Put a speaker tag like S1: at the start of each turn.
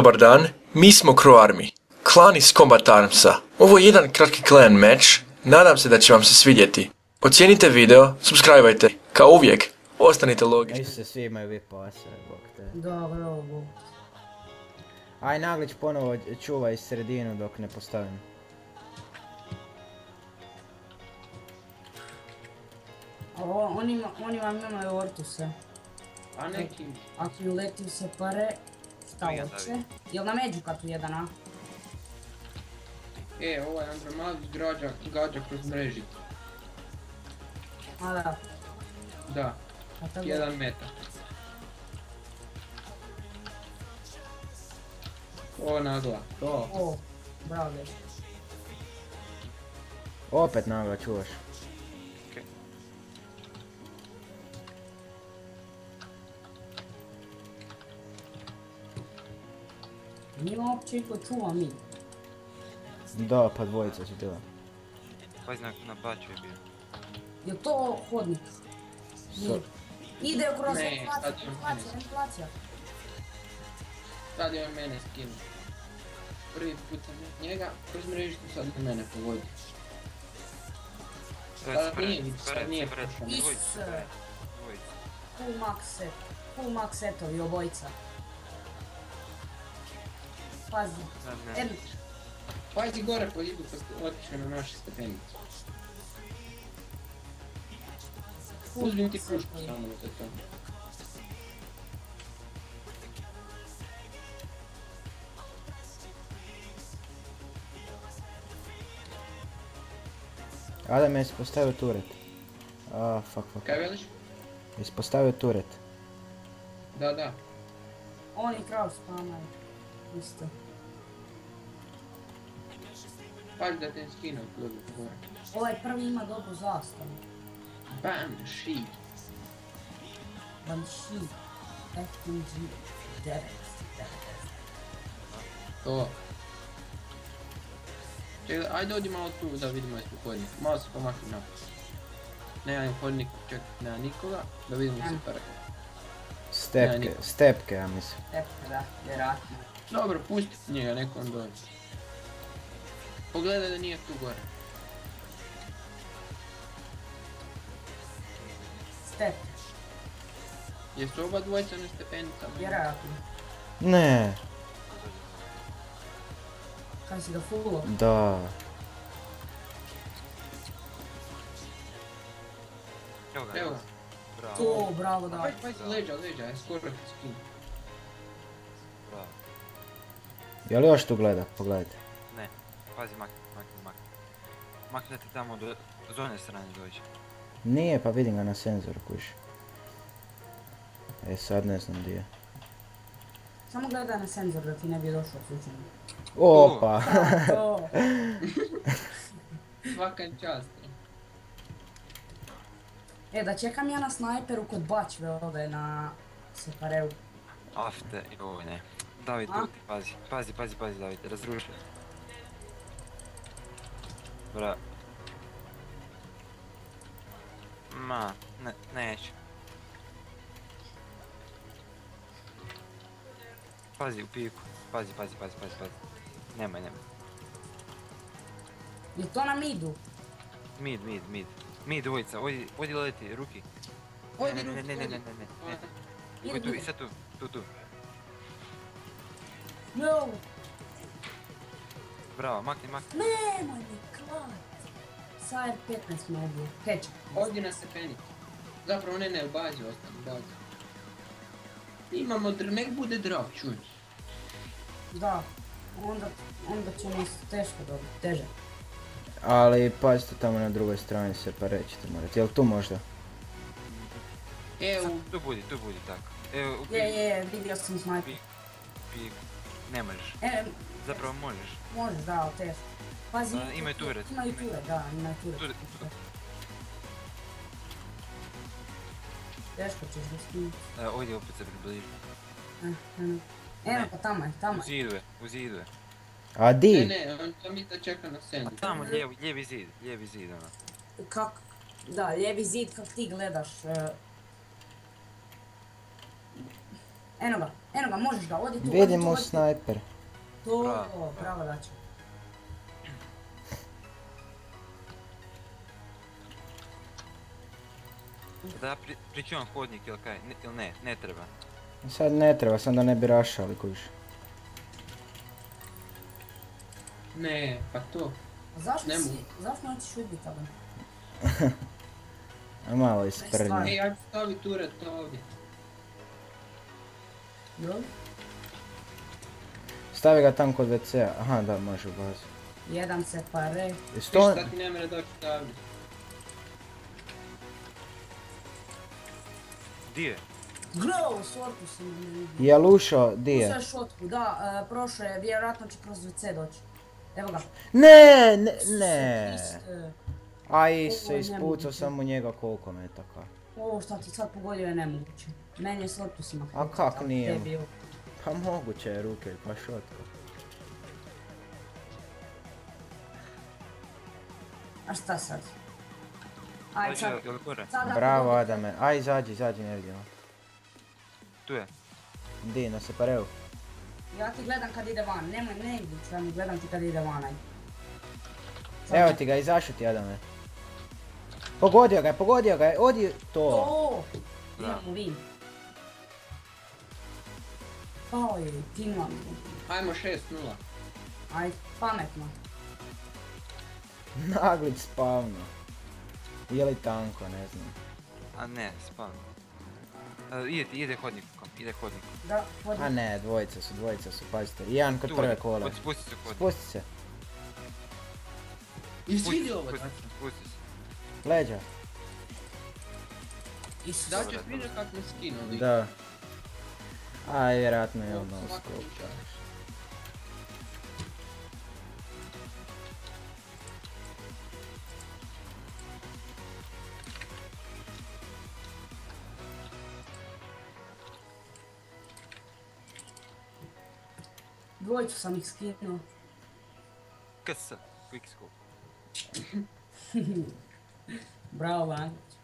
S1: dobar dan, mi smo Crow Army, klan iz Combat Armsa. Ovo je jedan kratki clan match, nadam se da će vam se svidjeti. Ocijenite video, subscribeajte, kao uvijek, ostanite logični.
S2: Neće se svi imaju VIP pase, bok te.
S3: Dobro, bok.
S2: Aj Naglić ponovo čuvaj sredinu dok ne postavim.
S3: Oni vam nemaju ortuse.
S4: A neki...
S3: Ako mi uleti se pare, šta hoće? Jel na Međukatu jedan, a?
S4: Ovaj Andromavić gađa kroz mrežicu.
S3: A da.
S4: Da, 1 metar. O, nagla, to.
S3: O, bravo.
S2: Opet Nagla čuvaš.
S3: Nima uopće iko čuva mi.
S2: Da, pa dvojica su bila.
S5: Pazi na baču je bio.
S3: Je to hodnik? Nije. Ide kroz
S4: Ne, sad će
S3: inflacija.
S4: Sad je on mene skinuo. Prvi put sam njega, kroz mrežicu sad na mene povodi. Sad nije prošao.
S3: Isuse. Full max setovi obojica. Pazi.
S4: Pazi gore po idu kad ste otišli na naše stepenice. Uzmim ti pušku samo za to.
S2: Adam je ispostavio turet. Fuck.
S4: Kaj veliš?
S2: Ispostavio turet.
S4: Da.
S3: Oni krav spamaju. Isto.
S4: Pazi da te skinu od gore.
S3: Ovaj prvi ima dobru zastavu.
S4: Bam, shit.
S3: Bam shit. FTG 9.
S4: To. Čekaj, ajde odi malo tu da vidimo jesmo hodnik. Malo se pomakni napad. Nema hodnik, ček, nema nikoga. Da vidimo se pare.
S2: Stepke ja mislim.
S3: Stepke, da, vjerojatno.
S4: Dobro, pusti njega, neko on dođe. Pogledaj da nije tu gore.
S3: Stepke,
S4: Jesu oba dvojca na stepenicama?
S3: vjerojatno.
S2: Ne.
S3: Kaj si ga fullo?
S2: Da.
S4: Evo ga.
S5: Bravo.
S3: To, bravo da.
S4: Pazi leđa, ja skoro ti skinu.
S5: Bravo.
S2: Je li još tu gleda? Pogledajte.
S5: Ne, pazi makni. Makni da ti tamo do zone strane dođe.
S2: Nije, pa vidim ga na senzoru kuš. Sad ne znam gdje je.
S3: Samo gledaj na senzor da ti ne bi došlo slučajno.
S2: Opa!
S3: To.
S4: Svakan čast.
S3: Da čekam ja na snajperu kod bačve ove na separeu.
S5: Afte, joj ne. David, tu ti, pazi David, razrušaj. Bra. Ma, neću. Pazi u piku, pazi. Nemoj.
S3: Je to na midu?
S5: Mid. Mid dvojica, odi leti, ruki. Ne. Oj tu, i sad tu.
S3: No!
S5: Bravo, makni.
S3: Nemoj mi klat! Sajer 15 me ubio. Heđa.
S4: Odi na stepenicu. Zapravo ne, u bazi ostane, u bazi. Imamo, nek bude drop, čuj.
S3: Da. Onda će nas teško dobiti, teže.
S2: Ali pazite tamo na drugoj strani se pa rećete morate. Jel tu možda?
S5: Tu budi, tako.
S3: Je, vidio sam snajper.
S5: Pik. Ne možeš. Zapravo možeš.
S3: Možeš, da, ali teško. Pazi,
S5: imaju turet.
S3: Imaju turet, da, imaju turet. Teško ćeš ga skinuti.
S5: Ovdje opet se približi.
S3: Evo pa tamo je.
S5: U zidu je.
S2: A di?
S4: Ne, on sam da čeka na scenu.
S5: A tamo, lijevi zid, ono.
S3: Kak, da, lijevi zid kak ti gledaš. Eno ga, možeš ga, odi tu,
S2: Vidimo
S3: odi tu.
S2: snajper.
S3: To, pravo daće.
S5: Da pričuvam hodnik ili kaj, ili ne, ne treba.
S2: Sad ne treba, sam da ne bi rašali kuš.
S4: Ne, pa to.
S3: A zašto
S4: Ne
S3: si,
S4: mogu.
S3: zašto nećeš ubiti toga?
S2: A malo isprednje.
S4: Ej, ajde stavi turet ovdje.
S3: Jel?
S2: Stavi ga tam kod WC-a. Aha, da, može u bazu.
S3: Jedan se pare.
S2: Sto...
S4: Šta ti ne mre doći staviti?
S5: Di je?
S3: Gle, u sortu si me ne vidio.
S2: Jel ušao? Di je?
S3: Uzeo šotku, da, prošao je, vjerojatno će kroz WC doći. Evo ga.
S2: Ne, ne.
S3: Iste.
S2: Aj
S3: Ovo
S2: se
S3: je
S2: ispucao
S3: nemoguće.
S2: samo njega koliko metaka.
S3: Ovo šta ti sad pogodio je nemoguće. Meni je sortu si maknuo.
S2: A kak nije?
S3: Tebi je.
S2: Pa moguće je ruke, pa šotka.
S3: A šta sad? Ajde sad.
S5: Ili gore?
S3: Sad ako
S2: Bravo
S3: dobijete-
S2: Adame, aj izađi, ne vidimo.
S5: Tu je.
S2: Di, na separeu.
S3: Ja ti gledam kad ide van, nemoj ne idić da mi gledam ti kad ide van, aj. Sad-
S2: Evo ti ga, izašao ti Adame. Pogodio ga je, odi to.
S3: To!
S5: Bravo.
S3: Idemo vi. Pao je, timam.
S4: Ajmo 6-0.
S3: Aj, pametno.
S2: Naglic spavno. Je li tanko, ne znam.
S5: A ne, spavno. Ide hodnikom, ide hodnikom.
S3: Da, hodi.
S2: A ne, dvojica su, pazite. Jedan kod prve kole.
S5: Spusti se hodnik.
S2: Spusti se,
S4: Jesi vidio ovo?
S5: Spusti se.
S2: leđa.
S3: Isus.
S4: Da ćeš vidjeti kak me skinuli.
S2: Da. Aj, vjerojatno je
S4: Ovo
S2: ono
S4: svaka
S2: skop.
S4: kuća.
S3: Dvojicu sam ih skinuo.
S5: KS, quick scope.
S3: Bravo, Vankić.